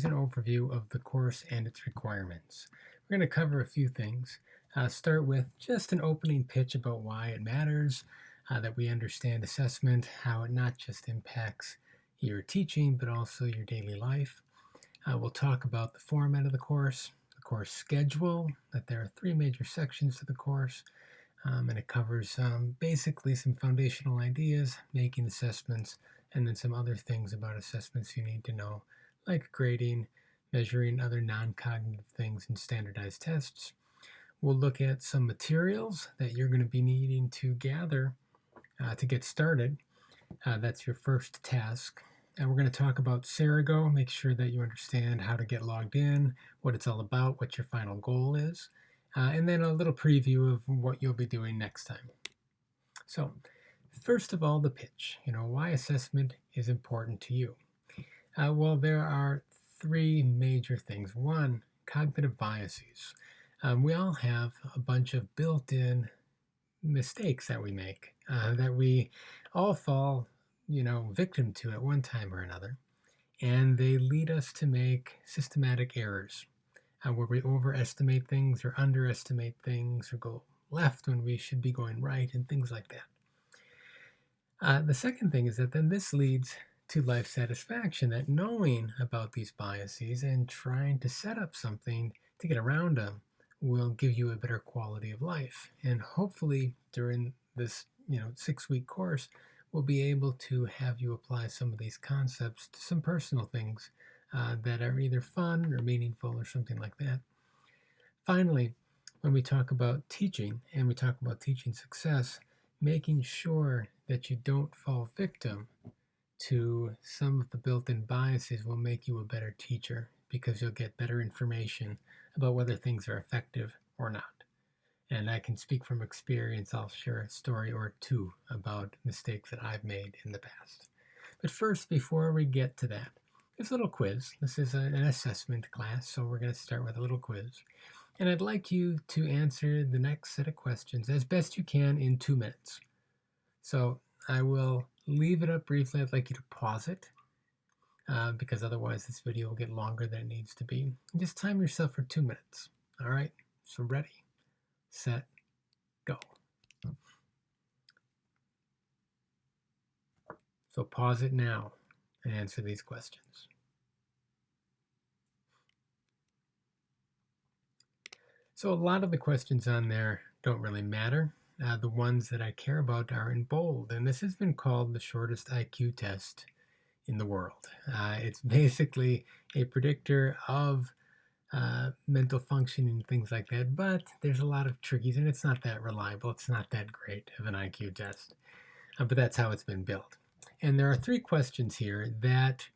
is an overview of the course and its requirements. We're going to cover a few things. Start with just an opening pitch about why it matters, that we understand assessment, how it not just impacts your teaching, but also your daily life. We'll talk about the format of the course schedule, that there are 3 major sections to the course, and it covers basically some foundational ideas, making assessments, and then some other things about assessments you need to know, like grading, measuring other non-cognitive things in standardized tests. We'll look at some materials that you're going to be needing to gather to get started. That's your first task. And we're going to talk about Cerigo, make sure that you understand how to get logged in, what it's all about, what your final goal is, and then a little preview of what you'll be doing next time. So, first of all, the pitch. Why assessment is important to you. Well, there are 3 major things. 1, cognitive biases. We all have a bunch of built-in mistakes that we make, that we all fall, victim to at one time or another. And they lead us to make systematic errors, where we overestimate things or underestimate things or go left when we should be going right and things like that. The second thing is that then this leads to life satisfaction, that knowing about these biases and trying to set up something to get around them will give you a better quality of life. And hopefully during this 6-week course, we'll be able to have you apply some of these concepts to some personal things that are either fun or meaningful or something like that. Finally, when we talk about teaching and we talk about teaching success, making sure that you don't fall victim to some of the built-in biases will make you a better teacher, because you'll get better information about whether things are effective or not. And I can speak from experience. I'll share a story or 2 about mistakes that I've made in the past. But first, before we get to that, there's a little quiz. This is an assessment class, so we're going to start with a little quiz. And I'd like you to answer the next set of questions as best you can in 2 minutes. So I will leave it up briefly. I'd like you to pause it, because otherwise this video will get longer than it needs to be. And just time yourself for 2 minutes. All right, so ready, set, go. So pause it now and answer these questions. So a lot of the questions on there don't really matter. The ones that I care about are in bold, and this has been called the shortest IQ test in the world. It's basically a predictor of mental functioning and things like that, but there's a lot of trickies, and it's not that reliable. It's not that great of an IQ test, but that's how it's been built. And there are 3 questions here that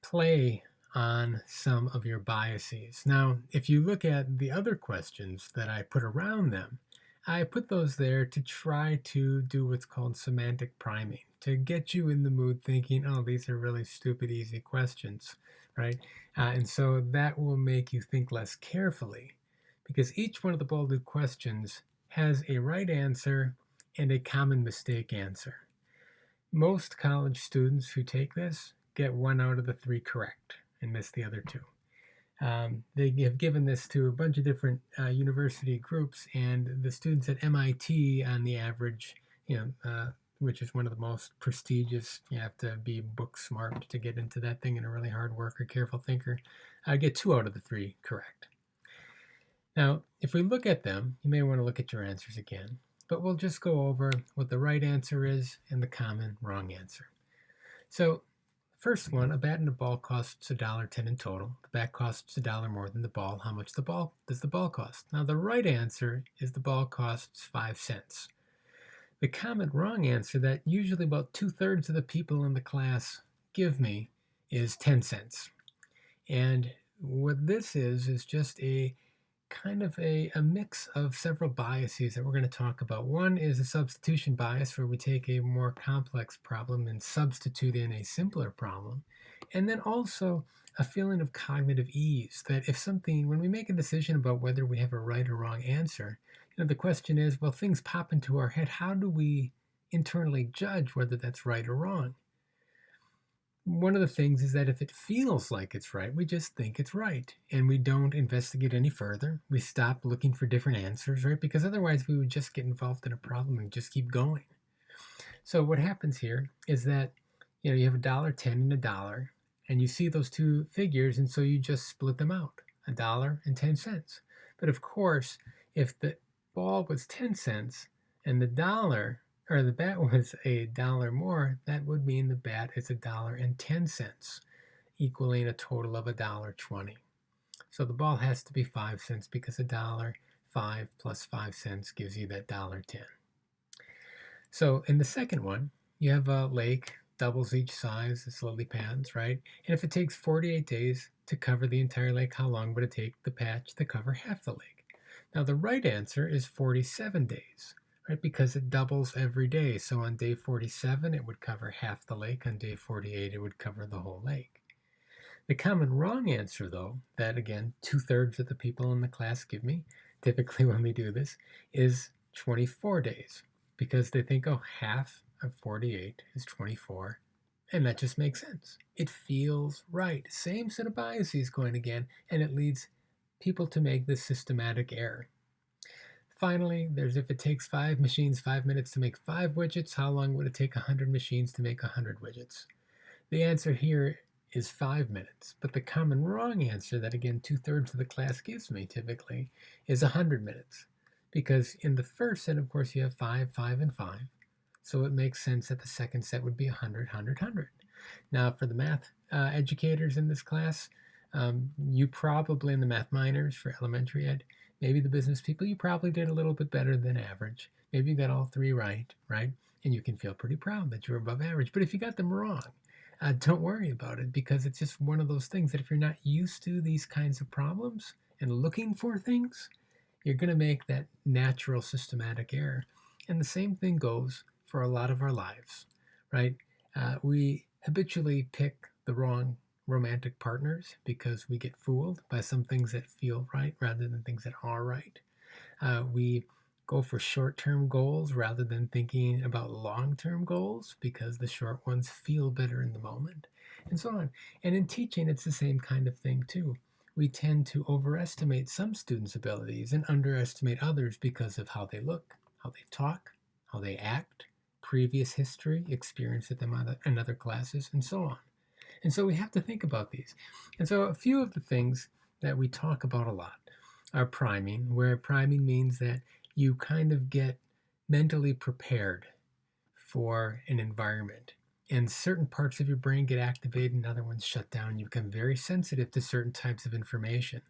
play on some of your biases. Now, if you look at the other questions that I put around them, I put those there to try to do what's called semantic priming, to get you in the mood thinking, oh, these are really stupid, easy questions, right? And so that will make you think less carefully, because each one of the bolded questions has a right answer and a common mistake answer. Most college students who take this get 1 out of the 3 correct and miss the other 2. They have given this to a bunch of different university groups, and the students at MIT, on the average, which is one of the most prestigious, you have to be book smart to get into that thing and a really hard worker, careful thinker, get 2 out of the 3 correct. Now, if we look at them, you may want to look at your answers again, but we'll just go over what the right answer is and the common wrong answer. So, first one, a bat and a ball costs $1.10 in total. The bat costs $1 more than the ball. How much does the ball cost? Now, the right answer is the ball costs 5 cents. The common wrong answer that usually about 2/3 of the people in the class give me is 10 cents. And what this is just a kind of a mix of several biases that we're going to talk about. One is a substitution bias, where we take a more complex problem and substitute in a simpler problem. And then also a feeling of cognitive ease, that when we make a decision about whether we have a right or wrong answer, the question is, well, things pop into our head. How do we internally judge whether that's right or wrong? one of the things is that if it feels like it's right, we just think it's right and we don't investigate any further. We stop looking for different answers, right? Because otherwise we would just get involved in a problem and just keep going. So what happens here is that you have $1.10 and $1, and you see those two figures, and so you just split them out, $1.10. But of course, if the ball was 10 cents and the bat was $1 more, that would mean the bat is $1.10, equaling a total of $1.20. So the ball has to be 5 cents because $1.05 plus 5 cents gives you that $1.10. So in the second one, you have a lake, doubles each size, it's lily pads, right? And if it takes 48 days to cover the entire lake, how long would it take the patch to cover half the lake? Now the right answer is 47 days, right? Because it doubles every day. So on day 47, it would cover half the lake. On day 48, it would cover the whole lake. The common wrong answer, though, that again, 2/3 of the people in the class give me, typically when we do this, is 24 days. Because they think, oh, half of 48 is 24, and that just makes sense. It feels right. Same set of biases going again, and it leads people to make this systematic error. Finally, there's if it takes 5 machines 5 minutes to make 5 widgets, how long would it take 100 machines to make 100 widgets? The answer here is 5 minutes, but the common wrong answer that, again, 2/3 of the class gives me typically is 100 minutes. Because in the first set, of course, you have 5, 5, and 5. So it makes sense that the second set would be 100, 100, 100. Now, for the math educators in this class, you probably, in the math minors for elementary ed, maybe the business people, you probably did a little bit better than average. Maybe you got all 3 right? And you can feel pretty proud that you're above average. But if you got them wrong, don't worry about it, because it's just one of those things that if you're not used to these kinds of problems and looking for things, you're going to make that natural systematic error. And the same thing goes for a lot of our lives, right? We habitually pick the wrong romantic partners because we get fooled by some things that feel right rather than things that are right. We go for short-term goals rather than thinking about long-term goals because the short ones feel better in the moment, and so on. And in teaching, it's the same kind of thing too. We tend to overestimate some students' abilities and underestimate others because of how they look, how they talk, how they act, previous history, experience with them in other classes, and so on. And so we have to think about these. And so a few of the things that we talk about a lot are priming, where priming means that you kind of get mentally prepared for an environment. And certain parts of your brain get activated and other ones shut down. You become very sensitive to certain types of information.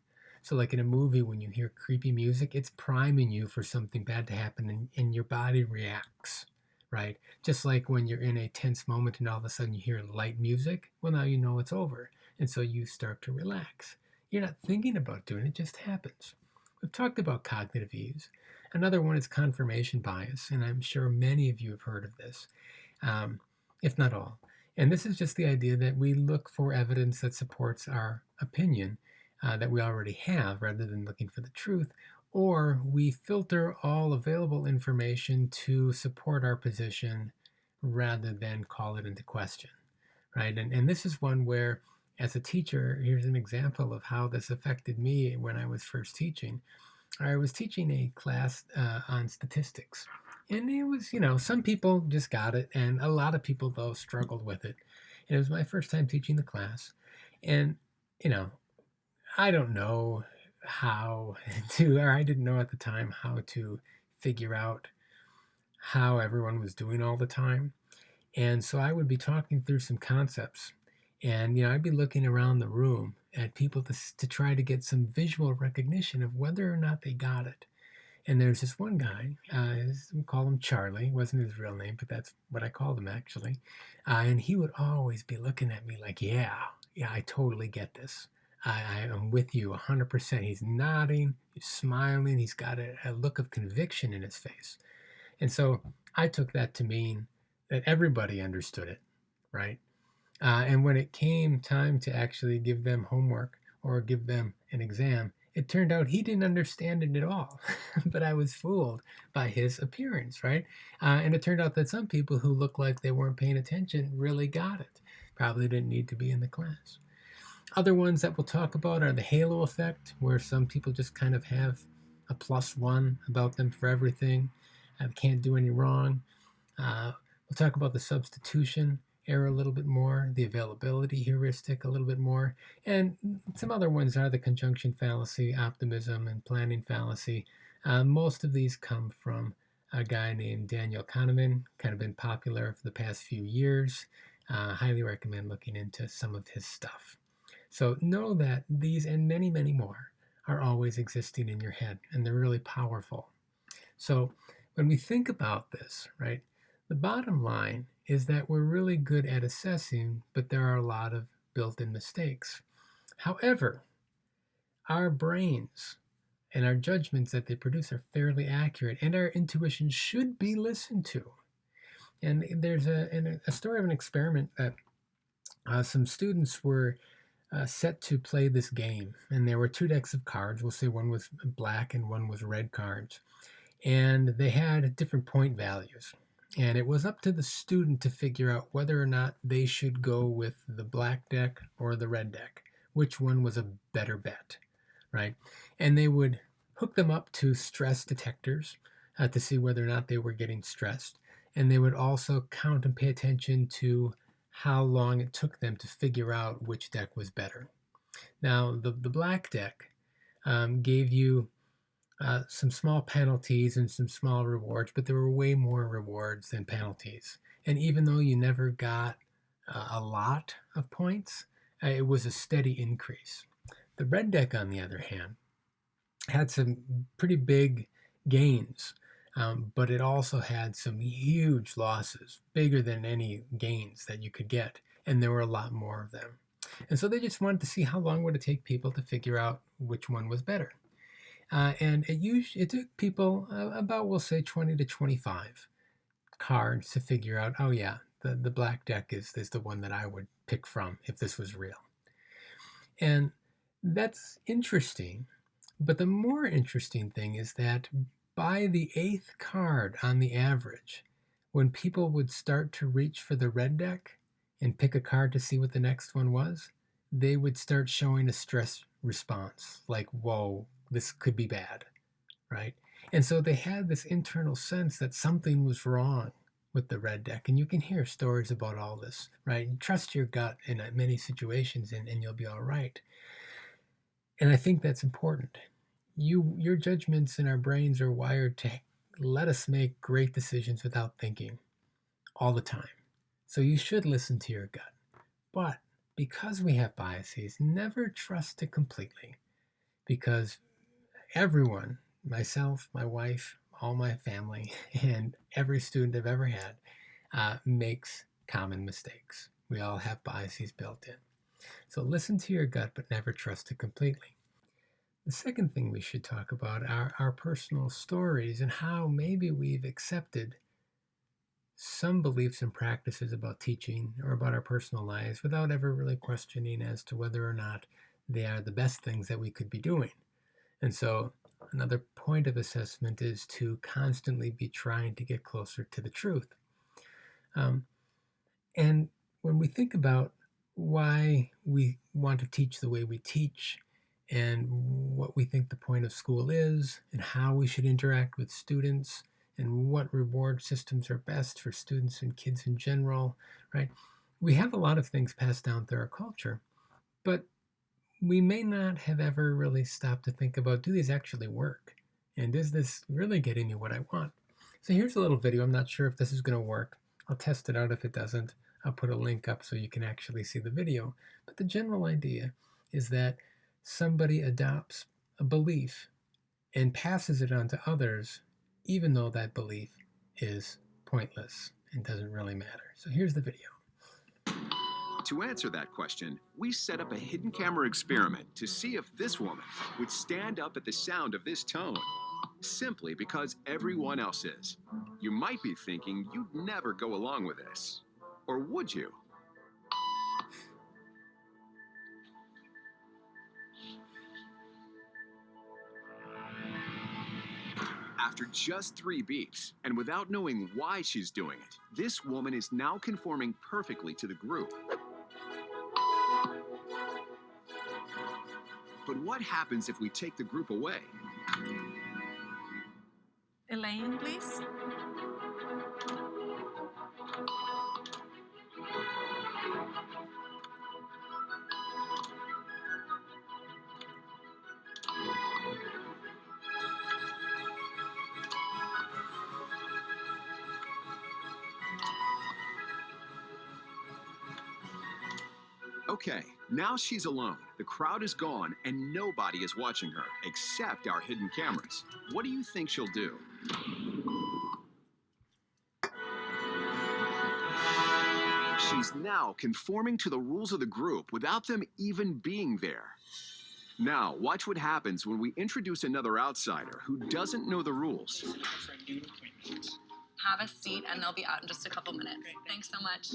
So like in a movie, when you hear creepy music, it's priming you for something bad to happen, and your body reacts, right? Just like when you're in a tense moment and all of a sudden you hear light music, well, now you know it's over. And so you start to relax. You're not thinking about doing it, it just happens. We've talked about cognitive ease. Another one is confirmation bias, and I'm sure many of you have heard of this. If not all. And this is just the idea that we look for evidence that supports our opinion that we already have rather than looking for the truth, or we filter all available information to support our position rather than call it into question, right? And this is one where, as a teacher, here's an example of how this affected me when I was first teaching. I was teaching a class on statistics. And it was, some people just got it, and a lot of people, though, struggled with it. And it was my first time teaching the class. And, I don't know how to, or I didn't know at the time how to figure out how everyone was doing all the time. And so I would be talking through some concepts, and, I'd be looking around the room at people to try to get some visual recognition of whether or not they got it. And there's this one guy, we call him Charlie. It wasn't his real name, but that's what I called him actually. And he would always be looking at me like, yeah, I totally get this. I am with you 100%. He's nodding, he's smiling, he's got a look of conviction in his face. And so I took that to mean that everybody understood it, right? And when it came time to actually give them homework or give them an exam, it turned out he didn't understand it at all, but I was fooled by his appearance, right? And it turned out that some people who looked like they weren't paying attention really got it. Probably didn't need to be in the class. Other ones that we'll talk about are the halo effect, where some people just kind of have a +1 about them for everything. They can't do any wrong. We'll talk about the substitution error a little bit more, the availability heuristic a little bit more, and some other ones are the conjunction fallacy, optimism, and planning fallacy. Most of these come from a guy named Daniel Kahneman, kind of been popular for the past few years. Highly recommend looking into some of his stuff. So know that these and many, many more are always existing in your head, and they're really powerful. So when we think about this, right, the bottom line is that we're really good at assessing, but there are a lot of built-in mistakes. However, our brains and our judgments that they produce are fairly accurate, and our intuition should be listened to. And there's a story of an experiment that some students were set to play this game, and there were 2 decks of cards. We'll say one was black and one was red cards, and they had different point values. And it was up to the student to figure out whether or not they should go with the black deck or the red deck, which one was a better bet, right? And they would hook them up to stress detectors to see whether or not they were getting stressed. And they would also count and pay attention to how long it took them to figure out which deck was better. Now, the black deck gave you some small penalties and some small rewards, but there were way more rewards than penalties. And even though you never got a lot of points, it was a steady increase. The red deck, on the other hand, had some pretty big gains, but it also had some huge losses, bigger than any gains that you could get, and there were a lot more of them. And so they just wanted to see how long would it take people to figure out which one was better. And it took people about, we'll say, 20 to 25 cards to figure out, oh yeah, the black deck is the one that I would pick from if this was real. And that's interesting, but the more interesting thing is that by the 8th card on the average, when people would start to reach for the red deck and pick a card to see what the next one was, they would start showing a stress response, like, whoa, this could be bad, right? And so they had this internal sense that something was wrong with the red deck. And you can hear stories about all this, right? Trust your gut in many situations and you'll be all right. And I think that's important. Your judgments in our brains are wired to let us make great decisions without thinking all the time. So you should listen to your gut. But because we have biases, never trust it completely, because everyone, myself, my wife, all my family, and every student I've ever had makes common mistakes. We all have biases built in. So listen to your gut, but never trust it completely. The second thing we should talk about are our personal stories and how maybe we've accepted some beliefs and practices about teaching or about our personal lives without ever really questioning as to whether or not they are the best things that we could be doing. And so another point of assessment is to constantly be trying to get closer to the truth. And when we think about why we want to teach the way we teach and what we think the point of school is and how we should interact with students and what reward systems are best for students and kids in general, right? We have a lot of things passed down through our culture, but we may not have ever really stopped to think about, do these actually work? And is this really getting me what I want? So here's a little video. I'm not sure if this is going to work. I'll test it out. If it doesn't, I'll put a link up so you can actually see the video. But the general idea is that somebody adopts a belief and passes it on to others, even though that belief is pointless and doesn't really matter. So here's the video. To answer that question, we set up a hidden camera experiment to see if this woman would stand up at the sound of this tone, simply because everyone else is. You might be thinking you'd never go along with this. Or would you? After just 3 beeps, and without knowing why she's doing it, this woman is now conforming perfectly to the group. But what happens if we take the group away? Elaine, please. Okay, now she's alone. The crowd is gone and nobody is watching her except our hidden cameras. What do you think she'll do? She's now conforming to the rules of the group without them even being there. Now, watch what happens when we introduce another outsider who doesn't know the rules. Have a seat, and they'll be out in just a couple minutes. Thanks so much.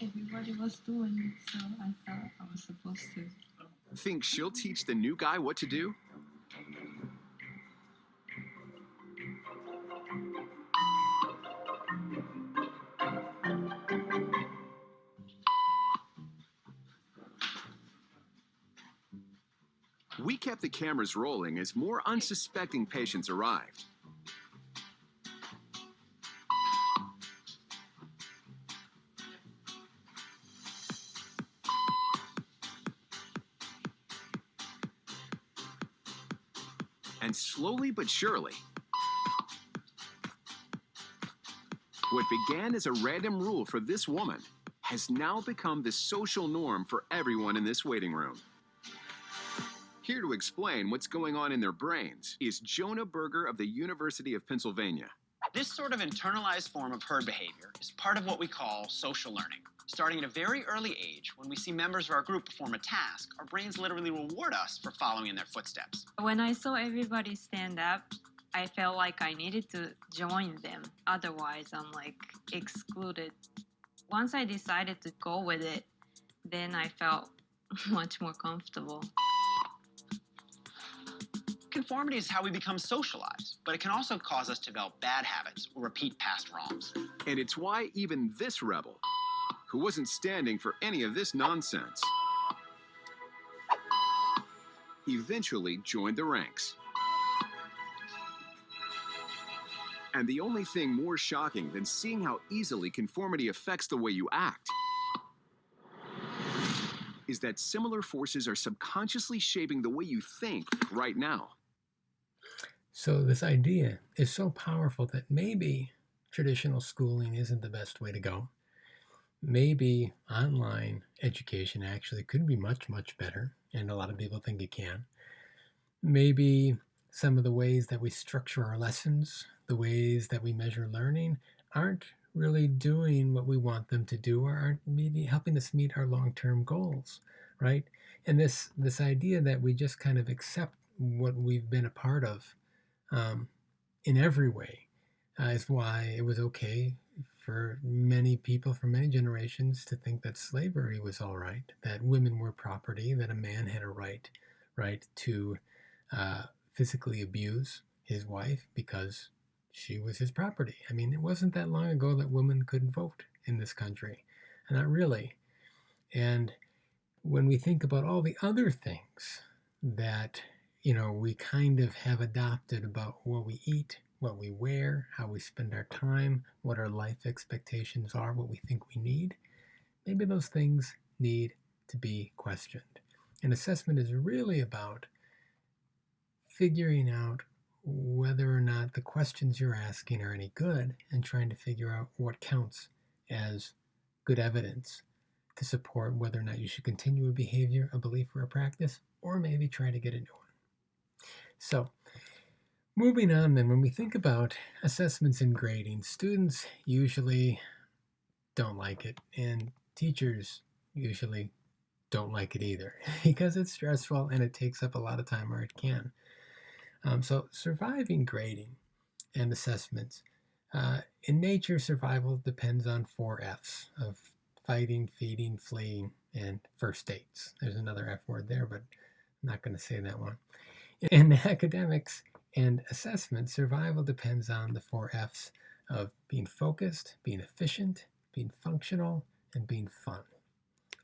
Everybody was doing it, so I thought I was supposed to. Think she'll teach the new guy what to do? We kept the cameras rolling as more unsuspecting patients arrived. And slowly but surely, what began as a random rule for this woman has now become the social norm for everyone in this waiting room. Here to explain what's going on in their brains is Jonah Berger of the University of Pennsylvania. This sort of internalized form of herd behavior is part of what we call social learning. Starting at a very early age, when we see members of our group perform a task, our brains literally reward us for following in their footsteps. When I saw everybody stand up, I felt like I needed to join them. Otherwise, I'm like excluded. Once I decided to go with it, then I felt much more comfortable. Conformity is how we become socialized, but it can also cause us to develop bad habits or repeat past wrongs. And it's why even this rebel, who wasn't standing for any of this nonsense, eventually joined the ranks. And the only thing more shocking than seeing how easily conformity affects the way you act is that similar forces are subconsciously shaping the way you think right now. So this idea is so powerful that maybe traditional schooling isn't the best way to go. Maybe online education actually could be much, much better, and a lot of people think it can. Maybe some of the ways that we structure our lessons, the ways that we measure learning, aren't really doing what we want them to do, or aren't maybe helping us meet our long-term goals, right? And this idea that we just kind of accept what we've been a part of in every way is why it was okay for many people, for many generations, to think that slavery was all right, that women were property, that a man had a right to physically abuse his wife because she was his property. I mean, it wasn't that long ago that women couldn't vote in this country. Not really. And when we think about all the other things that, we kind of have adopted about what we eat, what we wear, how we spend our time, what our life expectations are, what we think we need, maybe those things need to be questioned. And assessment is really about figuring out whether or not the questions you're asking are any good and trying to figure out what counts as good evidence to support whether or not you should continue a behavior, a belief, or a practice, or maybe try to get a new one. So, moving on then, when we think about assessments and grading, students usually don't like it, and teachers usually don't like it either because it's stressful and it takes up a lot of time, or it can. So surviving grading and assessments. In nature, survival depends on 4 F's of fighting, feeding, fleeing, and first dates. There's another F word there, but I'm not going to say that one. In academics and assessment, survival depends on the 4 F's of being focused, being efficient, being functional, and being fun.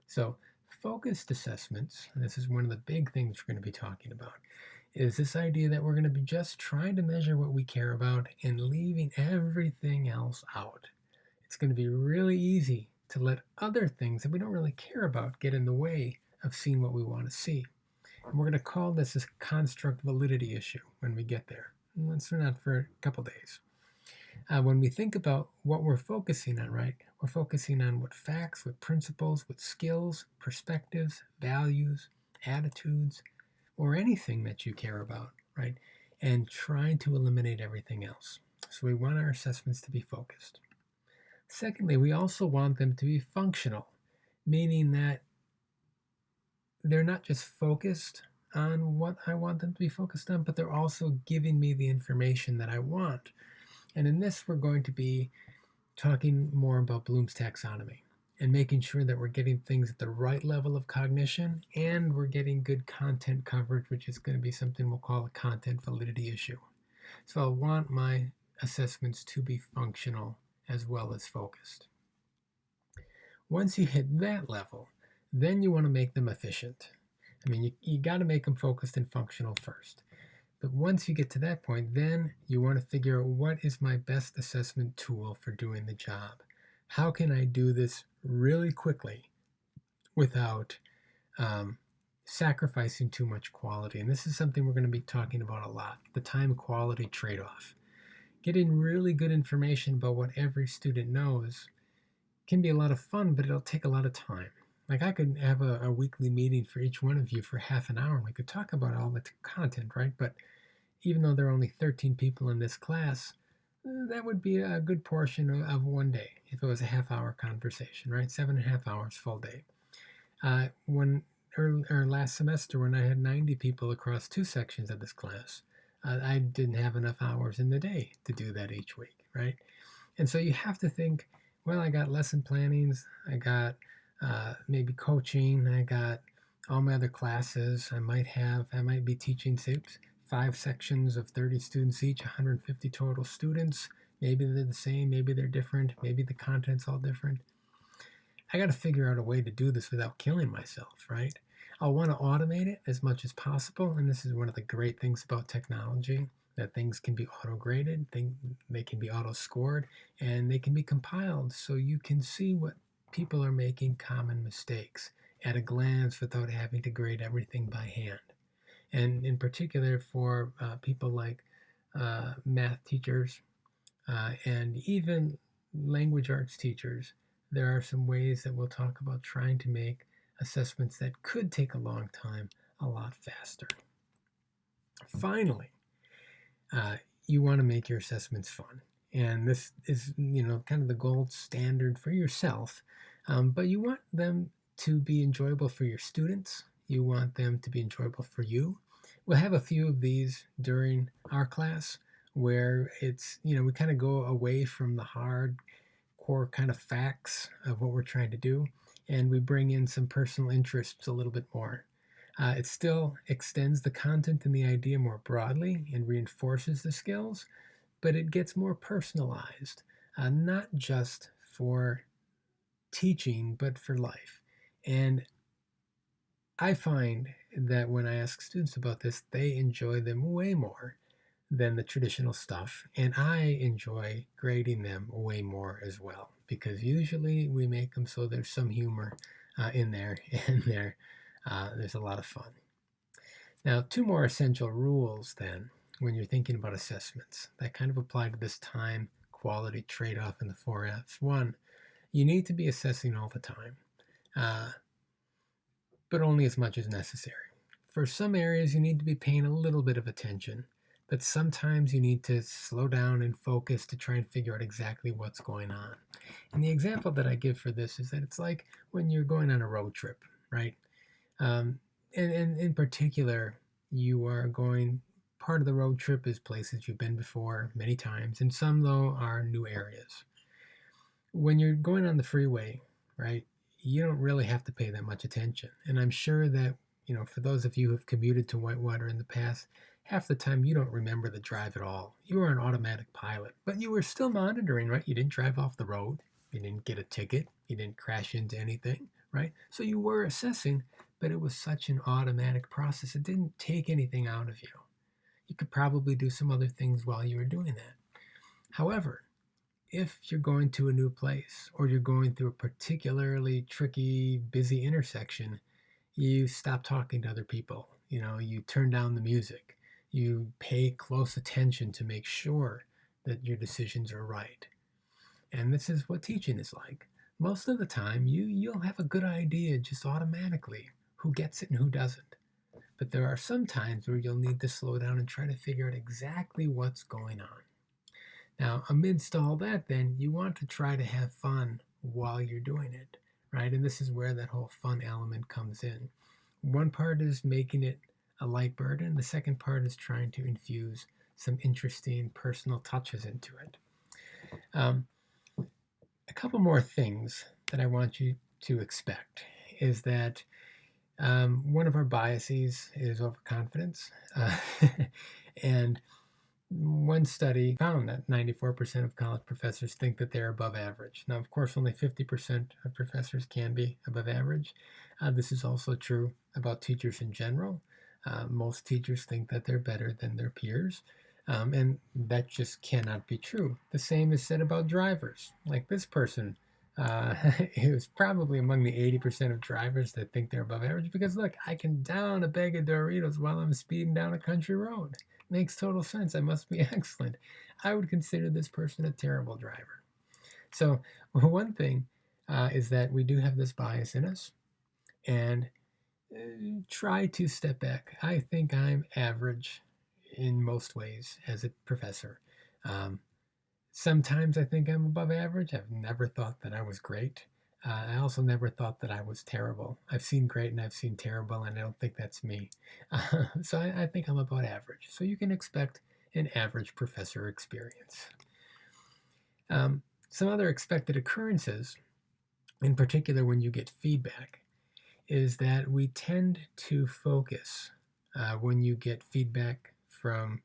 So focused assessments, and this is one of the big things we're going to be talking about, is this idea that we're going to be just trying to measure what we care about and leaving everything else out. It's going to be really easy to let other things that we don't really care about get in the way of seeing what we want to see. And we're going to call this a construct validity issue when we get there. And let's learn that for a couple days. When we think about what we're focusing on, right, we're focusing on what facts, what principles, what skills, perspectives, values, attitudes, or anything that you care about, right, and trying to eliminate everything else. So we want our assessments to be focused. Secondly, we also want them to be functional, meaning that they're not just focused on what I want them to be focused on, but they're also giving me the information that I want. And in this, we're going to be talking more about Bloom's taxonomy and making sure that we're getting things at the right level of cognition and we're getting good content coverage, which is going to be something we'll call a content validity issue. So I want my assessments to be functional as well as focused. Once you hit that level, then you want to make them efficient. I mean, you got to make them focused and functional first. But once you get to that point, then you want to figure out what is my best assessment tool for doing the job. How can I do this really quickly without sacrificing too much quality? And this is something we're going to be talking about a lot, the time-quality trade-off. Getting really good information about what every student knows can be a lot of fun, but it'll take a lot of time. Like I could have a weekly meeting for each one of you for half an hour and we could talk about all the content, right? But even though there are only 13 people in this class, that would be a good portion of one day if it was a half-hour conversation, right? 7.5 hours full day. Last semester when I had 90 people across 2 sections of this class, I didn't have enough hours in the day to do that each week, right? And so you have to think, well, I got lesson plannings, I got maybe coaching, I got all my other classes. I might be teaching 5 sections of 30 students each, 150 total students. Maybe they're the same, maybe they're different, maybe the content's all different. I got to figure out a way to do this without killing myself, right? I'll want to automate it as much as possible, and this is one of the great things about technology, that things can be auto-graded, they can be auto-scored, and they can be compiled so you can see what people are making common mistakes at a glance without having to grade everything by hand. And in particular for people like math teachers and even language arts teachers, there are some ways that we'll talk about trying to make assessments that could take a long time a lot faster. Finally, you want to make your assessments fun. And this is, kind of the gold standard for yourself. But you want them to be enjoyable for your students. You want them to be enjoyable for you. We'll have a few of these during our class where it's, we kind of go away from the hardcore kind of facts of what we're trying to do, and we bring in some personal interests a little bit more. It still extends the content and the idea more broadly and reinforces the skills, but it gets more personalized, not just for teaching, but for life. And I find that when I ask students about this, they enjoy them way more than the traditional stuff. And I enjoy grading them way more as well, because usually we make them so there's some humor in there, and there's a lot of fun. Now, 2 more essential rules then when you're thinking about assessments that kind of apply to this time quality trade-off in the 4 F's. 1, you need to be assessing all the time, but only as much as necessary. For some areas, you need to be paying a little bit of attention, but sometimes you need to slow down and focus to try and figure out exactly what's going on. And the example that I give for this is that it's like when you're going on a road trip, right? And in particular, you are going, part of the road trip is places you've been before many times, and some, though, are new areas. When you're going on the freeway, right, you don't really have to pay that much attention. And I'm sure that, for those of you who have commuted to Whitewater in the past, half the time you don't remember the drive at all. You were an automatic pilot, but you were still monitoring, right? You didn't drive off the road. You didn't get a ticket. You didn't crash into anything, right? So you were assessing, but it was such an automatic process. It didn't take anything out of you. You could probably do some other things while you were doing that. However, if you're going to a new place or you're going through a particularly tricky, busy intersection, you stop talking to other people. You turn down the music. You pay close attention to make sure that your decisions are right. And this is what teaching is like. Most of the time, you'll have a good idea just automatically who gets it and who doesn't. But there are some times where you'll need to slow down and try to figure out exactly what's going on. Now, amidst all that, then, you want to try to have fun while you're doing it, right? And this is where that whole fun element comes in. One part is making it a light burden. The second part is trying to infuse some interesting personal touches into it. A couple more things that I want you to expect is that one of our biases is overconfidence. And one study found that 94% of college professors think that they're above average. Now, of course, only 50% of professors can be above average. This is also true about teachers in general. Most teachers think that they're better than their peers. And that just cannot be true. The same is said about drivers. Like this person, he was probably among the 80% of drivers that think they're above average because, look, I can down a bag of Doritos while I'm speeding down a country road. Makes total sense. I must be excellent. I would consider this person a terrible driver. So one thing is that we do have this bias in us, and try to step back. I think I'm average in most ways as a professor. Sometimes I think I'm above average. I've never thought that I was great. I also never thought that I was terrible. I've seen great and I've seen terrible, and I don't think that's me. So I think I'm about average. So you can expect an average professor experience. Some other expected occurrences, in particular when you get feedback, is that we tend to focus when you get feedback from,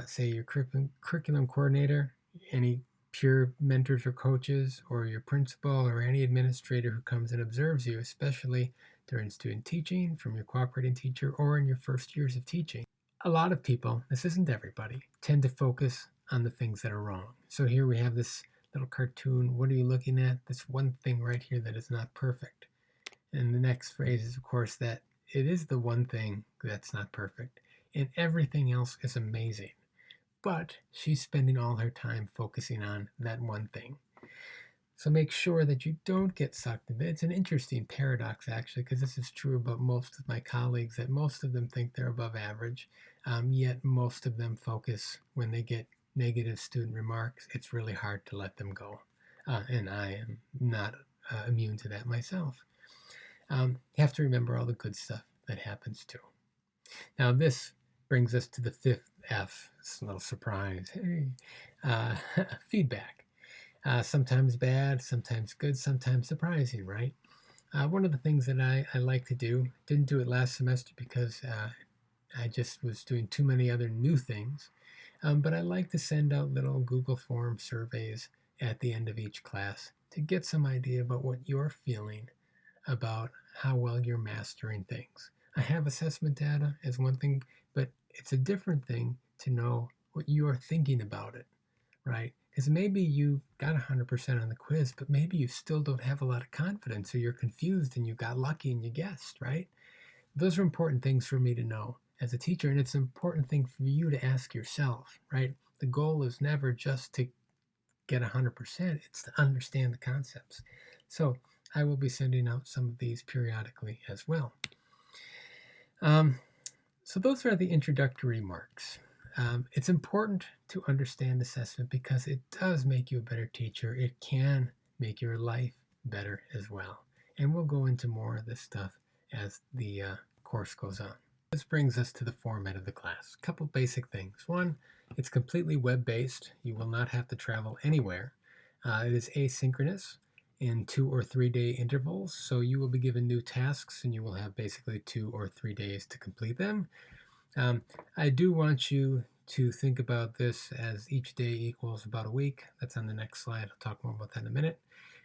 say, your curriculum coordinator, any peer mentors or coaches, or your principal, or any administrator who comes and observes you, especially during student teaching, from your cooperating teacher, or in your first years of teaching. A lot of people, this isn't everybody, tend to focus on the things that are wrong. So here we have this little cartoon. What are you looking at? This one thing right here that is not perfect. And the next phrase is, of course, that it is the one thing that's not perfect, and everything else is amazing. But she's spending all her time focusing on that one thing. So make sure that you don't get sucked into it. It's an interesting paradox, actually, because this is true about most of my colleagues, that most of them think they're above average, yet most of them focus when they get negative student remarks. It's really hard to let them go. And I am not immune to that myself. You have to remember all the good stuff that happens too. Now this brings us to the fifth F. It's a little surprise. Hey. Feedback. Sometimes bad, sometimes good, sometimes surprising, right? One of the things that I like to do, didn't do it last semester because I just was doing too many other new things, but I like to send out little Google form surveys at the end of each class to get some idea about what you're feeling about how well you're mastering things. I have assessment data as one thing, but it's a different thing to know what you are thinking about it, right? Because maybe you got 100% on the quiz, but maybe you still don't have a lot of confidence, or you're confused and you got lucky and you guessed, right? Those are important things for me to know as a teacher, and it's an important thing for you to ask yourself, right? The goal is never just to get 100%, it's to understand the concepts. So I will be sending out some of these periodically as well. So those are the introductory remarks. It's important to understand assessment because it does make you a better teacher. It can make your life better as well. And we'll go into more of this stuff as the course goes on. This brings us to the format of the class. A couple basic things. One, it's completely web-based. You will not have to travel anywhere. It is asynchronous, in 2 or 3 day intervals. So you will be given new tasks and you will have basically 2 or 3 days to complete them. I do want you to think about this as each day equals about a week. That's on the next slide. I'll talk more about that in a minute.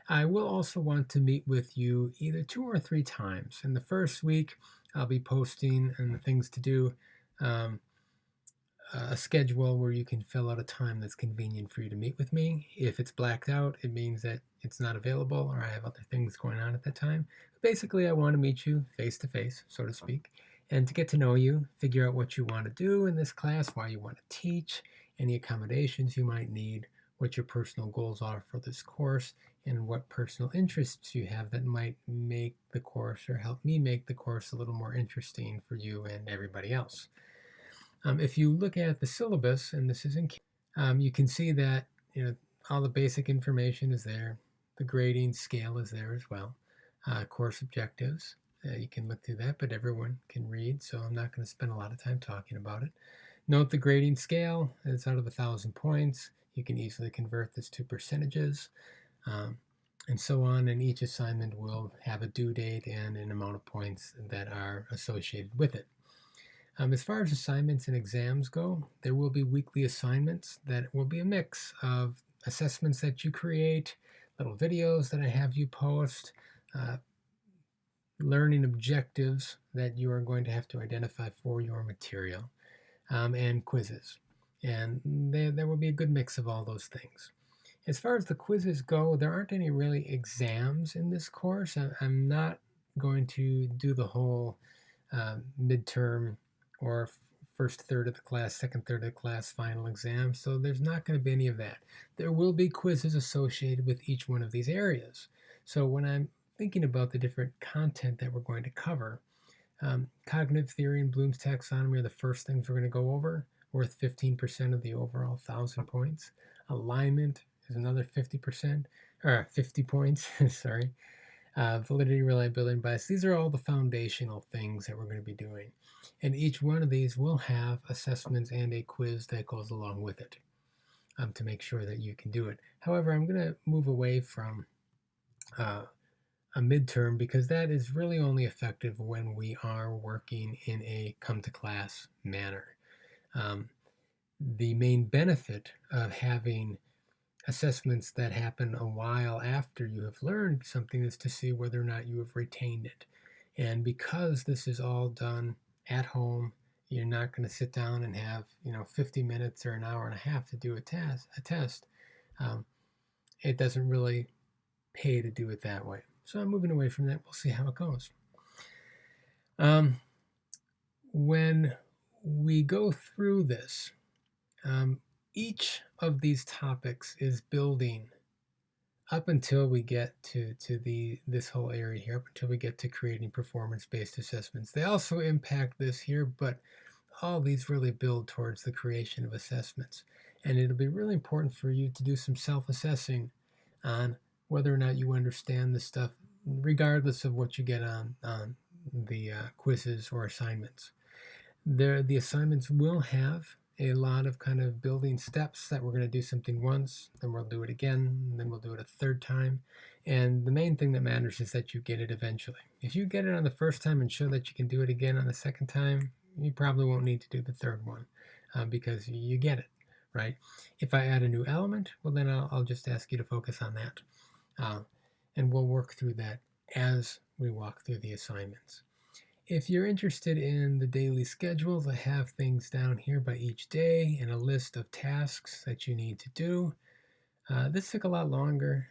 I will also want to meet with you either 2 or 3 times. In the first week, I'll be posting and the things to do, a schedule where you can fill out a time that's convenient for you to meet with me. If it's blacked out, it means that it's not available or I have other things going on at that time. But basically, I want to meet you face to face, so to speak, and to get to know you, figure out what you want to do in this class, why you want to teach, any accommodations you might need, what your personal goals are for this course, and what personal interests you have that might make the course or help me make the course a little more interesting for you and everybody else. If you look at the syllabus, and this is in, you can see that all the basic information is there. The grading scale is there as well. Course objectives, you can look through that, but everyone can read, so I'm not going to spend a lot of time talking about it. Note the grading scale. It's out of 1,000 points. You can easily convert this to percentages, and so on, and each assignment will have a due date and an amount of points that are associated with it. As far as assignments and exams go, there will be weekly assignments that will be a mix of assessments that you create, little videos that I have you post, learning objectives that you are going to have to identify for your material, and quizzes. And there will be a good mix of all those things. As far as the quizzes go, there aren't any really exams in this course. I'm not going to do the whole midterm or first third of the class, second third of the class final exam. So there's not going to be any of that. There will be quizzes associated with each one of these areas. So when I'm thinking about the different content that we're going to cover, cognitive theory and Bloom's taxonomy are the first things we're going to go over, worth 15% of the overall 1,000 points. Alignment is another 50%, or 50 points, sorry. Validity, reliability, and bias. These are all the foundational things that we're going to be doing. And each one of these will have assessments and a quiz that goes along with it to make sure that you can do it. However, I'm going to move away from a midterm because that is really only effective when we are working in a come to class manner. The main benefit of having assessments that happen a while after you have learned something is to see whether or not you have retained it. And because this is all done at home, you're not going to sit down and have 50 minutes or an hour and a half to do a test. It doesn't really pay to do it that way. So I'm moving away from that. We'll see how it goes. When we go through this, each of these topics is building up until we get to this whole area here, up until we get to creating performance-based assessments. They also impact this here, but all these really build towards the creation of assessments. And it'll be really important for you to do some self-assessing on whether or not you understand this stuff, regardless of what you get on the quizzes or assignments. The assignments will have a lot of kind of building steps that we're going to do something once, then we'll do it again, then we'll do it a third time. And the main thing that matters is that you get it eventually. If you get it on the first time and show that you can do it again on the second time, you probably won't need to do the third one because you get it, right? If I add a new element, well, then I'll just ask you to focus on that. And we'll work through that as we walk through the assignments. If you're interested in the daily schedules, I have things down here by each day and a list of tasks that you need to do. This took a lot longer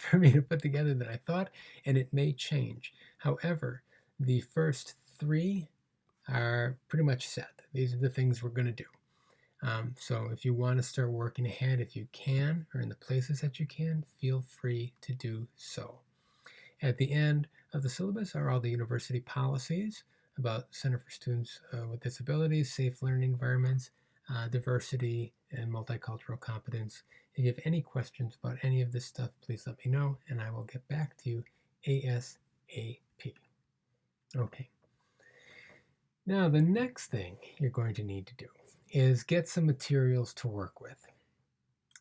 for me to put together than I thought, and it may change. However, the first 3 are pretty much set. These are the things we're going to do. So if you want to start working ahead, if you can, or in the places that you can, feel free to do so. At the end of the syllabus are all the university policies about Center for Students with Disabilities, safe learning environments, diversity, and multicultural competence. If you have any questions about any of this stuff, please let me know, and I will get back to you ASAP. Okay. Now, the next thing you're going to need to do is get some materials to work with.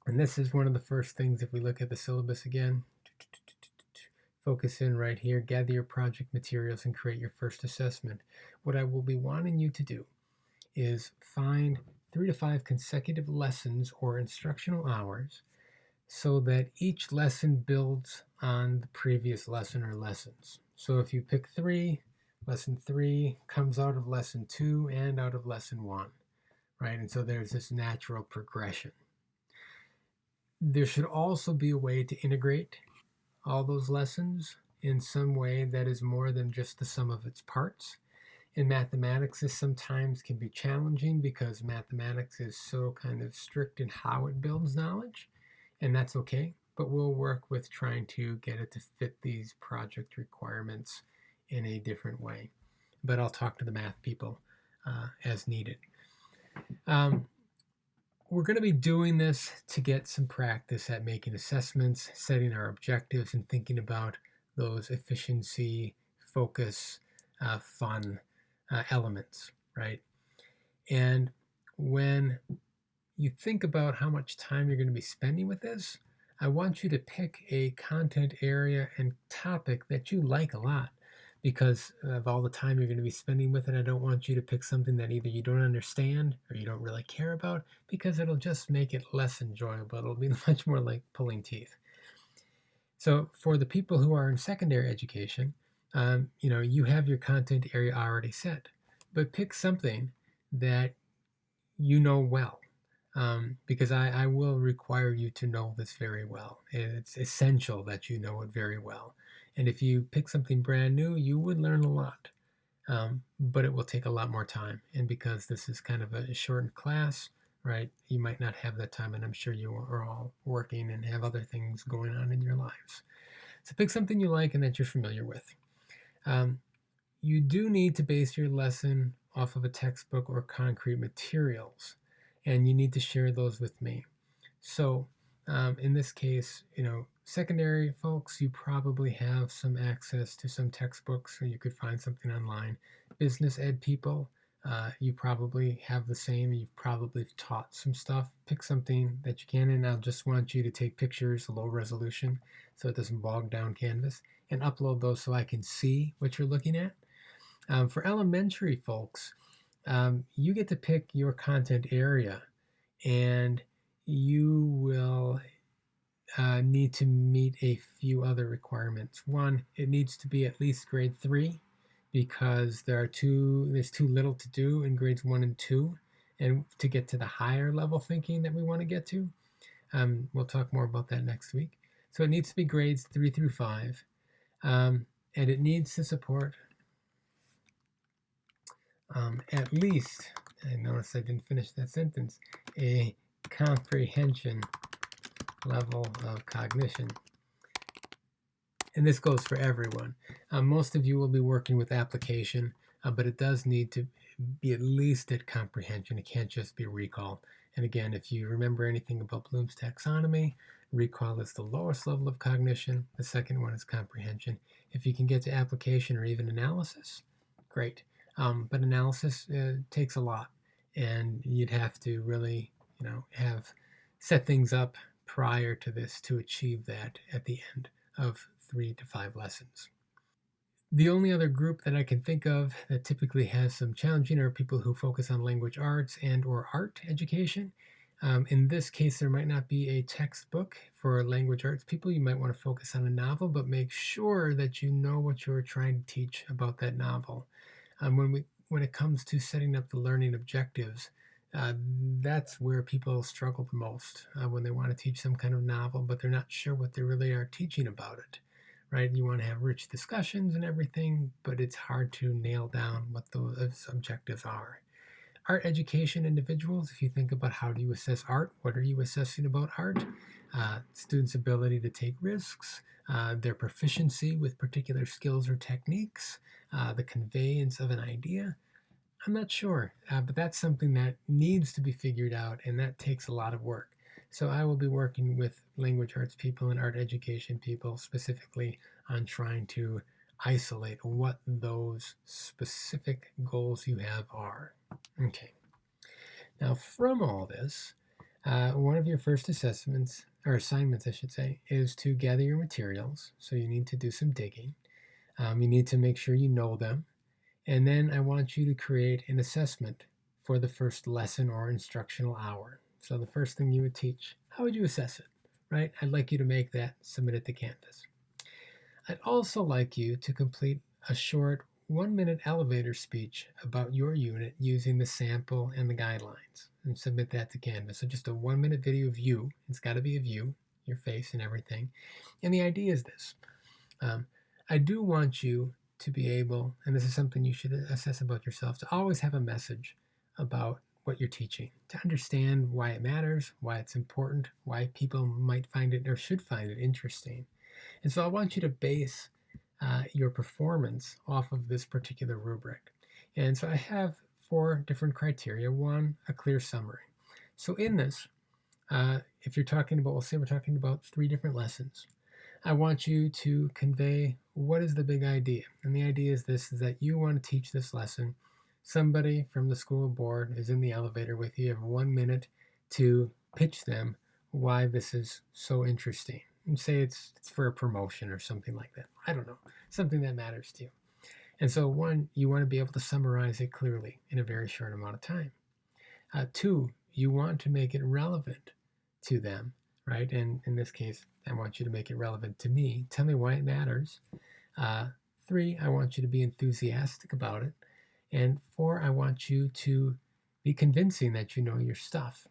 And this is one of the first things if we look at the syllabus again. focus in right here, gather your project materials and create your first assessment. What I will be wanting you to do is find 3 to 5 consecutive lessons or instructional hours so that each lesson builds on the previous lesson or lessons. So if you pick 3, lesson 3 comes out of lesson 2 and out of lesson 1, right? And so there's this natural progression. There should also be a way to integrate all those lessons in some way that is more than just the sum of its parts. In mathematics, this sometimes can be challenging because mathematics is so kind of strict in how it builds knowledge, and that's okay, but we'll work with trying to get it to fit these project requirements in a different way. But I'll talk to the math people as needed. We're going to be doing this to get some practice at making assessments, setting our objectives, and thinking about those efficiency, focus, fun elements, right? And when you think about how much time you're going to be spending with this, I want you to pick a content area and topic that you like a lot. Because of all the time you're going to be spending with it, I don't want you to pick something that either you don't understand or you don't really care about, because it'll just make it less enjoyable. It'll be much more like pulling teeth. So for the people who are in secondary education, you have your content area already set, but pick something that you know well, because I will require you to know this very well. It's essential that you know it very well. And if you pick something brand new, you would learn a lot, but it will take a lot more time. And because this is kind of a shortened class, right, you might not have that time, and I'm sure you are all working and have other things going on in your lives. So pick something you like and that you're familiar with. You do need to base your lesson off of a textbook or concrete materials, and you need to share those with me. So in this case, secondary folks, you probably have some access to some textbooks, or you could find something online. Business ed people, you probably have the same. You've probably taught some stuff. Pick something that you can, and I'll just want you to take pictures, low resolution, so it doesn't bog down Canvas, and upload those so I can see what you're looking at. For elementary folks, you get to pick your content area, and you will need to meet a few other requirements. One, it needs to be at least grade 3, because there's too little to do in grades 1 and 2, and to get to the higher level thinking that we want to get to. We'll talk more about that next week. So it needs to be grades 3 through 5, and it needs to support at least, I noticed I didn't finish that sentence, a comprehension level of cognition. And this goes for everyone. Most of you will be working with application, but it does need to be at least at comprehension. It can't just be recall. And again, if you remember anything about Bloom's taxonomy, recall is the lowest level of cognition. The second one is comprehension. If you can get to application or even analysis, great. But analysis takes a lot, and you'd have to really, have set things up prior to this to achieve that at the end of 3 to 5 lessons. The only other group that I can think of that typically has some challenging are people who focus on language arts and or art education. In this case, there might not be a textbook for language arts people. You might want to focus on a novel, but make sure that you know what you're trying to teach about that novel. When it comes to setting up the learning objectives, that's where people struggle the most, when they want to teach some kind of novel, but they're not sure what they really are teaching about it, right? You want to have rich discussions and everything, but it's hard to nail down what those objectives are. Art education individuals, if you think about how do you assess art, what are you assessing about art? Students' ability to take risks, their proficiency with particular skills or techniques, the conveyance of an idea. I'm not sure, but that's something that needs to be figured out, and that takes a lot of work. So I will be working with language arts people and art education people specifically on trying to isolate what those specific goals you have are. Okay. Now from all this, one of your first assessments, or assignments I should say, is to gather your materials. So you need to do some digging. You need to make sure you know them. And then I want you to create an assessment for the first lesson or instructional hour. So the first thing you would teach, how would you assess it, right? I'd like you to make that, submit it to Canvas. I'd also like you to complete a short 1-minute elevator speech about your unit using the sample and the guidelines, and submit that to Canvas. So just a 1-minute video of you. It's got to be of you, your face and everything. And the idea is this. I do want you to be able, and this is something you should assess about yourself, to always have a message about what you're teaching, to understand why it matters, why it's important, why people might find it or should find it interesting. And so I want you to base your performance off of this particular rubric. And so I have 4 different criteria. 1, a clear summary. So in this, if you're talking about, we'll say we're talking about 3 different lessons, I want you to convey what is the big idea. And the idea is this, is that you want to teach this lesson. Somebody from the school board is in the elevator with you. You have 1 minute to pitch them why this is so interesting. And say it's for a promotion or something like that. I don't know, something that matters to you. And so 1, you want to be able to summarize it clearly in a very short amount of time. 2, you want to make it relevant to them, right? And in this case, I want you to make it relevant to me. Tell me why it matters. 3, I want you to be enthusiastic about it. And 4, I want you to be convincing that you know your stuff.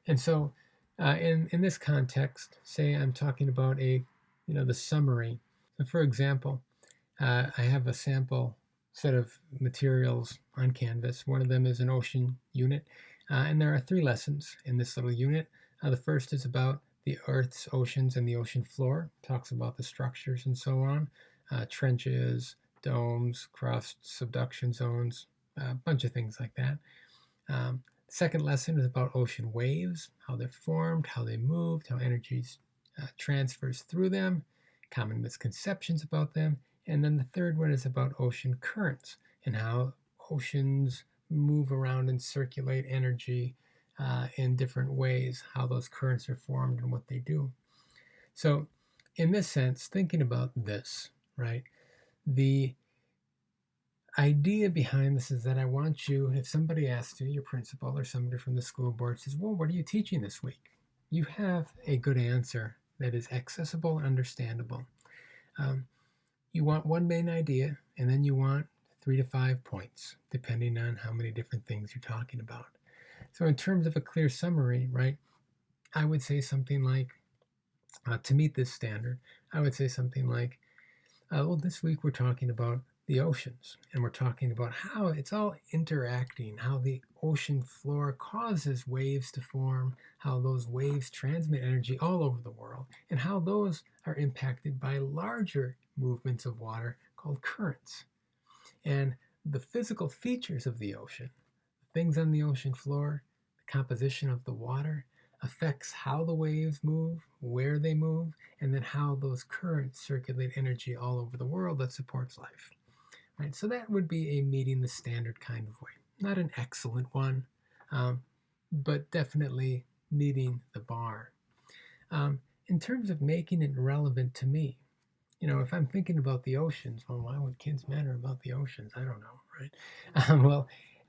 And so in this context, say I'm talking about the summary. So for example, I have a sample set of materials on Canvas. One of them is an ocean unit, and there are 3 lessons in this little unit. The first is about the Earth's oceans and the ocean floor. Talks about the structures and so on, trenches, domes, crust, subduction zones, a bunch of things like that. Second lesson is about ocean waves, how they're formed, how they moved, how energy transfers through them, common misconceptions about them. And then the third one is about ocean currents and how oceans move around and circulate energy in different ways, how those currents are formed and what they do. So in this sense, thinking about this, right, the idea behind this is that I want you, if somebody asks you, your principal or somebody from the school board says, well, what are you teaching this week? You have a good answer that is accessible and understandable. You want one main idea, and then you want 3 to 5 points, depending on how many different things you're talking about. So in terms of a clear summary, right, I would say something like, to meet this standard, I would say something like, well, this week we're talking about the oceans, and we're talking about how it's all interacting, how the ocean floor causes waves to form, how those waves transmit energy all over the world, and how those are impacted by larger movements of water called currents. And the physical features of the ocean, things on the ocean floor, the composition of the water, affects how the waves move, where they move, and then how those currents circulate energy all over the world that supports life. Right, so that would be a meeting the standard kind of way. Not an excellent one, but definitely meeting the bar. In terms of making it relevant to me, if I'm thinking about the oceans, well, why would kids matter about the oceans? I don't know,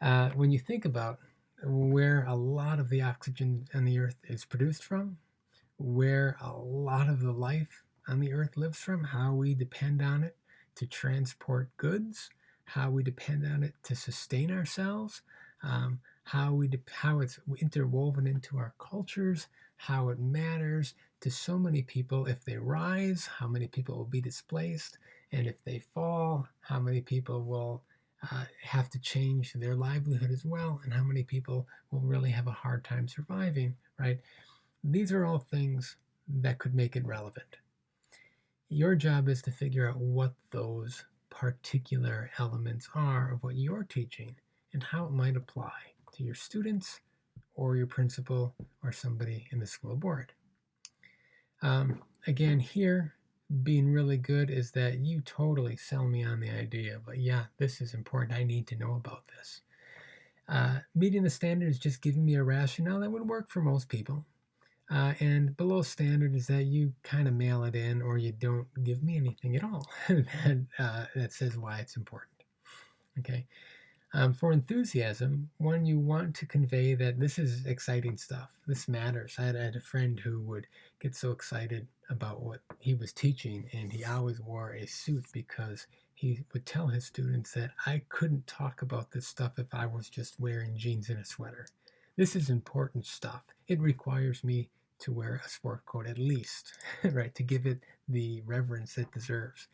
right? When you think about where a lot of the oxygen on the earth is produced from, where a lot of the life on the earth lives from, how we depend on it to transport goods, how we depend on it to sustain ourselves, how it's interwoven into our cultures, how it matters to so many people. If they rise, how many people will be displaced, and if they fall, how many people will have to change their livelihood as well, and how many people will really have a hard time surviving, right? These are all things that could make it relevant. Your job is to figure out what those particular elements are of what you're teaching and how it might apply to your students or your principal or somebody in the school board. Again, here, being really good is that you totally sell me on the idea, but yeah, this is important. I need to know about this. Meeting the standard is just giving me a rationale that would work for most people. And below standard is that you kind of mail it in or you don't give me anything at all that says why it's important. Okay. For enthusiasm, one, you want to convey that this is exciting stuff. This matters. I had a friend who would get so excited about what he was teaching, and he always wore a suit because he would tell his students that I couldn't talk about this stuff if I was just wearing jeans and a sweater. This is important stuff. It requires me to wear a sport coat at least, right, to give it the reverence it deserves.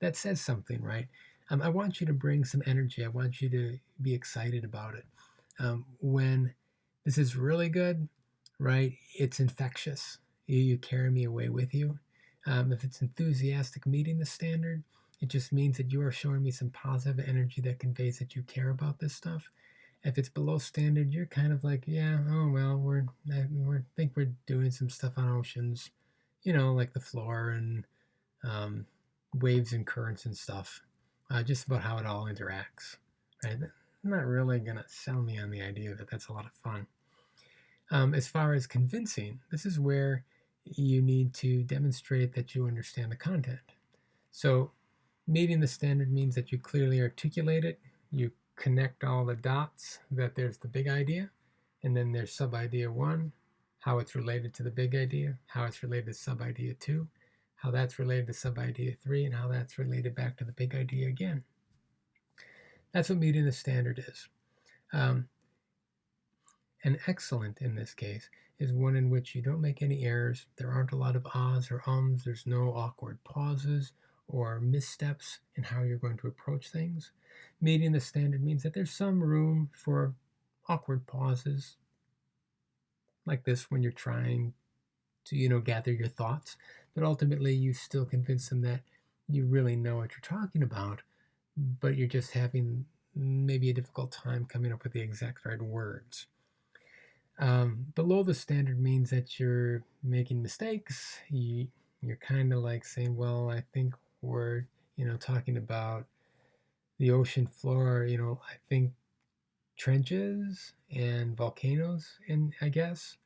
That says something, right? I want you to bring some energy. I want you to be excited about it. When this is really good, right, it's infectious. You carry me away with you. If it's enthusiastic meeting the standard, it just means that you are showing me some positive energy that conveys that you care about this stuff. If it's below standard, you're kind of like, yeah, oh well, think we're doing some stuff on oceans, like the floor and waves and currents and stuff, just about how it all interacts. Right? Not really gonna sell me on the idea that that's a lot of fun. As far as convincing, this is where you need to demonstrate that you understand the content. So meeting the standard means that you clearly articulate it, you connect all the dots, that there's the big idea, and then there's sub-idea 1, how it's related to the big idea, how it's related to sub-idea 2, how that's related to sub-idea 3, and how that's related back to the big idea again. That's what meeting the standard is. And excellent in this case is one in which you don't make any errors, there aren't a lot of ahs or ums, there's no awkward pauses or missteps in how you're going to approach things. Meeting the standard means that there's some room for awkward pauses, like this when you're trying to, gather your thoughts, but ultimately you still convince them that you really know what you're talking about, but you're just having maybe a difficult time coming up with the exact right words. Below the standard means that you're making mistakes. You're kind of like saying, well, I think we're, talking about the ocean floor, I think trenches and volcanoes, I guess,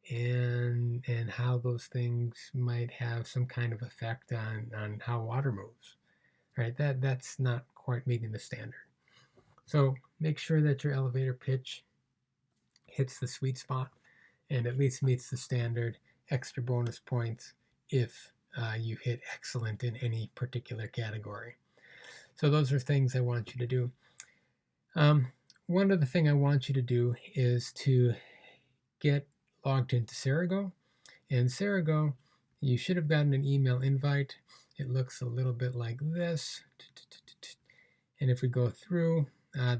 and how those things might have some kind of effect on how water moves, right? That's not quite meeting the standard. So make sure that your elevator pitch hits the sweet spot and at least meets the standard. Extra bonus points if you hit excellent in any particular category. So those are things I want you to do. One other thing I want you to do is to get logged into Cerigo. And Cerigo, you should have gotten an email invite. It looks a little bit like this. And if we go through,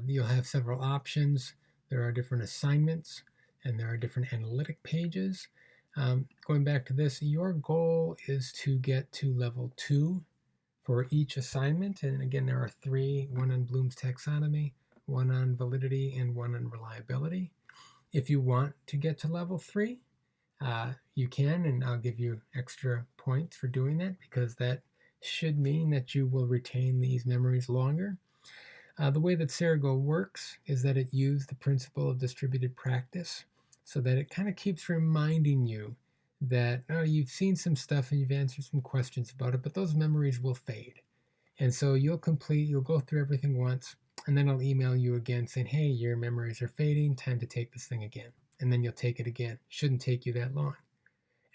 you'll have several options. There are different assignments and there are different analytic pages. Going back to this, your goal is to get to level 2 for each assignment. And again, there are 3, one on Bloom's taxonomy, one on validity, and one on reliability. If you want to get to level 3, you can, and I'll give you extra points for doing that because that should mean that you will retain these memories longer. The way that Cerigo works is that it used the principle of distributed practice so that it kind of keeps reminding you that you've seen some stuff and you've answered some questions about it, but those memories will fade. And so you'll go through everything once, and then I'll email you again saying, hey, your memories are fading, time to take this thing again. And then you'll take it again. Shouldn't take you that long.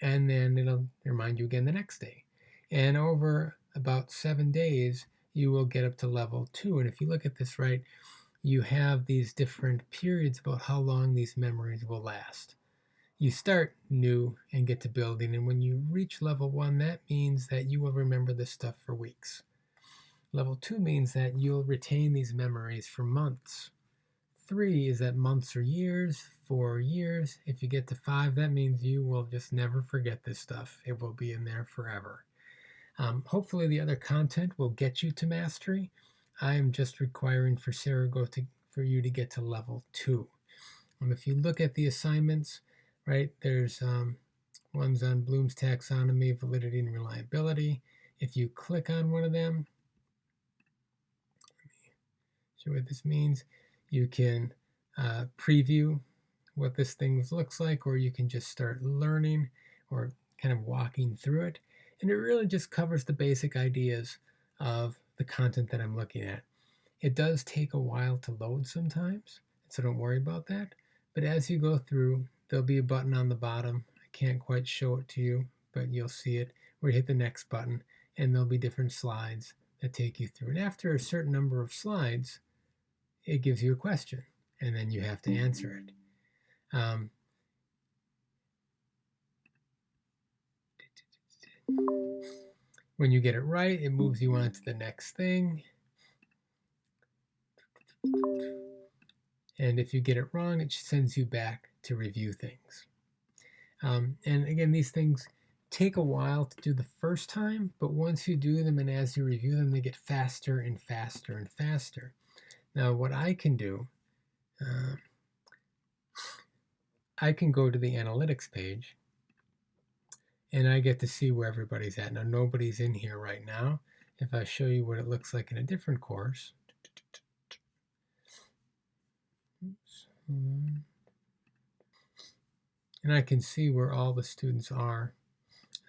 And then it'll remind you again the next day. And over about 7 days, you will get up to level 2. And if you look at this right, you have these different periods about how long these memories will last. You start new and get to building, and when you reach level 1, that means that you will remember this stuff for weeks. Level 2 means that you'll retain these memories for months. 3 is that months or years, 4 years. If you get to 5, that means you will just never forget this stuff. It will be in there forever. Hopefully the other content will get you to mastery. I am just requiring for Cerigo for you to get to level 2. If you look at the assignments, right, there's ones on Bloom's taxonomy, validity, and reliability. If you click on one of them, let me show what this means. You can preview what this thing looks like, or you can just start learning or kind of walking through it. And it really just covers the basic ideas of the content that I'm looking at. It does take a while to load sometimes, so don't worry about that. But as you go through, there'll be a button on the bottom. I can't quite show it to you, but you'll see it where you hit the next button, and there'll be different slides that take you through. And after a certain number of slides, it gives you a question, and then you have to answer it. When you get it right, it moves you on to the next thing. And if you get it wrong, it sends you back to review things. And again, these things take a while to do the first time, but once you do them and as you review them, they get faster and faster and faster. Now, what I can do, I can go to the analytics page, and I get to see where everybody's at. Now, nobody's in here right now. If I show you what it looks like in a different course, and I can see where all the students are.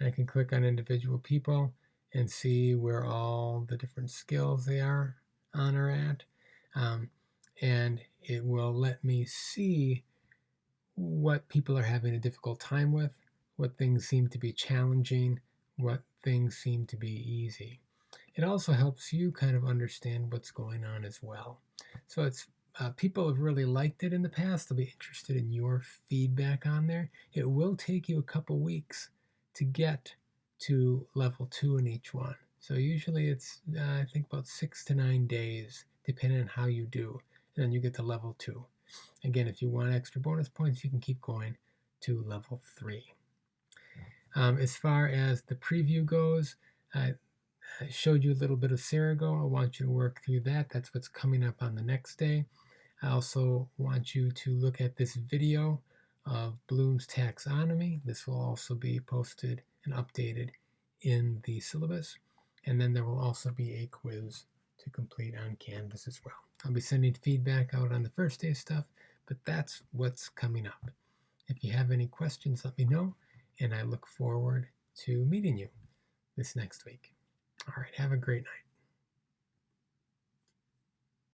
I can click on individual people and see where all the different skills they are on or at. And it will let me see what people are having a difficult time with, what things seem to be challenging, what things seem to be easy. It also helps you kind of understand what's going on as well. So it's people have really liked it in the past. They'll be interested in your feedback on there. It will take you a couple weeks to get to level 2 in each one. So usually it's, I think, about 6 to 9 days, depending on how you do. And then you get to level 2. Again, if you want extra bonus points, you can keep going to level 3. As far as the preview goes, I showed you a little bit of Sarago. I want you to work through that. That's what's coming up on the next day. I also want you to look at this video of Bloom's taxonomy. This will also be posted and updated in the syllabus. And then there will also be a quiz to complete on Canvas as well. I'll be sending feedback out on the first day stuff, but that's what's coming up. If you have any questions, let me know, and I look forward to meeting you this next week. All right, have a great night.